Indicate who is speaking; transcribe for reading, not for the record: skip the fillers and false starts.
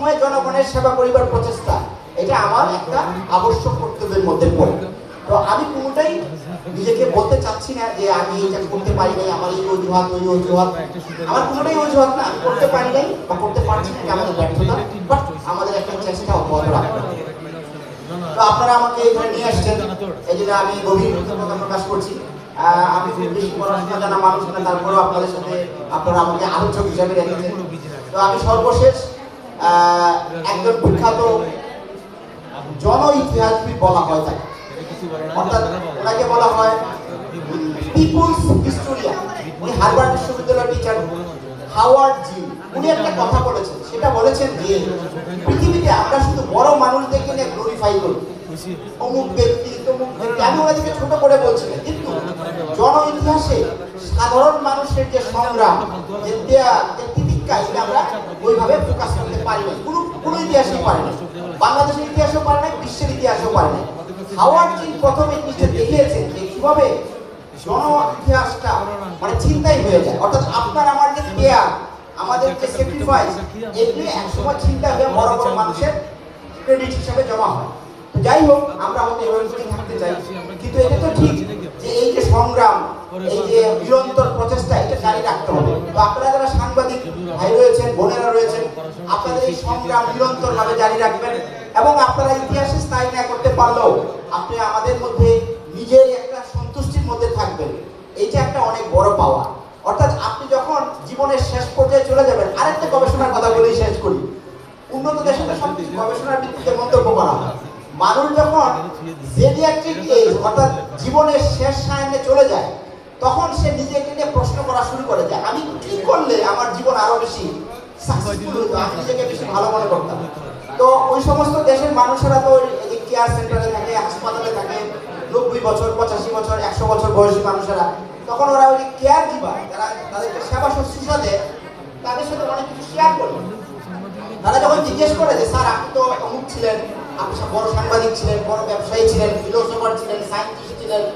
Speaker 1: সময় জনগণের সেবা করিবার প্রচেষ্টা, এটা আমার একটা আবশ্যক কর্তব্যের মধ্যে পড়ে। তো আমি কোনোটাই নিজেকে বলতে চাচ্ছি না যে আমি এটা করতে পারি নাই, আমার এই অজুহাত ওই অজুহাত, আমার কোনোটাই অজুহাত না। আমি করতে পারি নাই বা করতে পারছি না, এটা আমাদের ব্যর্থতা, বাট আমাদের একটা চেষ্টা অব্যাহত রাখতে হবে। তো আপনারা আমাকে এখানে নিয়ে আসছেন, এই জন্য আমি গভীর কৃতজ্ঞতা প্রকাশ করছি। আমি খুব বেশি পড়াশোনা জানা মানুষ না, তারপরেও আপনাদের সাথে আপনারা আমাকে আলোচক হিসাবে রেখেছেন। তো আমি সর্বশেষ একজন বিখ্যাত জন ইতিহাসবিদ বলা হয় তাকে, অর্থাৎ ওনাকে বলা হয় পিপুলস হিস্টোরিয়ান। উনি হার্ভার্ড বিশ্ববিদ্যালয়ের টিচার হাওয়ার্ড জিন। উনি একটা কথা বলেছেন, সেটা বলেছেন যে পৃথিবীতে আমরা শুধু বড় মানুষদেরকে নিয়ে গ্লোরিফাই করি, অমুক ব্যক্তি তমুক ব্যক্তি, আমি ওনাদেরকে ছোট করে বলছি না, কিন্তু জন ইতিহাসে সাধারণ মানুষের যে সংগ্রাম, যে ত্যাগ, যে তিতিক্ষা, এটা আমরা ওইভাবে প্রকাশ করতে পারি না। কোনো ইতিহাসই পারে না, বাংলাদেশের ইতিহাসও পারে না, বিশ্বের ইতিহাসও পারে না। হাওয়ার্ড জিন প্রথমে জিনিসটা দেখিয়েছেন যে কিভাবে জন ইতিহাসটা মানে চিন্তাই হয়ে যায়, অর্থাৎ আপনার আমার যে ত্যাগ, আমাদের যে স্যাক্রিফাইস, এগুলি একসময় চিন্তা হয়ে বড় বড় মানুষের ক্রেডিট হিসাবে জমা হয়। তো যাই হোক, আমরা হয়তো এভাবে থাকতে চাই, কিন্তু এটা তো ঠিক যে এই যে সংগ্রাম, এই যে নিরন্তর প্রচেষ্টা, এটা জারি রাখতে হবে। তো আপনারা যারা সাংবাদিক ভাই রয়েছেন, বোনেরা রয়েছেন, আপনাদের এই সংগ্রাম নিরন্তর ভাবে জারি রাখবেন, এবং আপনারা ইতিহাসে স্থায়ী না করতে পারলেও আপনি আমাদের মধ্যে নিজের একটা সন্তুষ্টির মধ্যে থাকবেন। এইটা একটা অনেক বড় পাওয়া। অর্থাৎ আপনি যখন জীবনের শেষ পর্যায়ে চলে যাবেন, আরেকটা গবেষণার কথা বলেই শেষ করি। উন্নত দেশে তো সবকিছু গবেষণার ভিত্তিতে মন্তব্য করা হয়। মানুষ যখন জেরিয়াট্রিক এজ, অর্থাৎ জীবনের শেষ সায়নে চলে যায়, তখন সে নিজেকে নিয়ে প্রশ্ন করা শুরু করে যে আমি কি করলে আমার জীবন আরো বেশি সাকসেসফুল হতো, আমি নিজেকে বেশি ভালো মনে করতাম। তো ওই সমস্ত দেশের মানুষেরা তো এই কেয়ার সেন্টারে থাকে, হাসপাতালে থাকে, 90 বছর 85 বছর 100 বছর বয়সী মানুষেরা, তখন ওরা ওই কেয়ার গিভার, যারা তাদেরকে সেবা শুশ্রূষা দেয়, তাদের সাথে অনেক কিছু শেয়ার করে। তারা যখন জিজ্ঞেস করে যে স্যার আপনি তো অমুক ছিলেন, আপনি বড় সাংবাদিক ছিলেন, বড় ব্যবসায়ী ছিলেন, ফিলোসোফার ছিলেন, সায়েন্টিস্ট ছিলেন,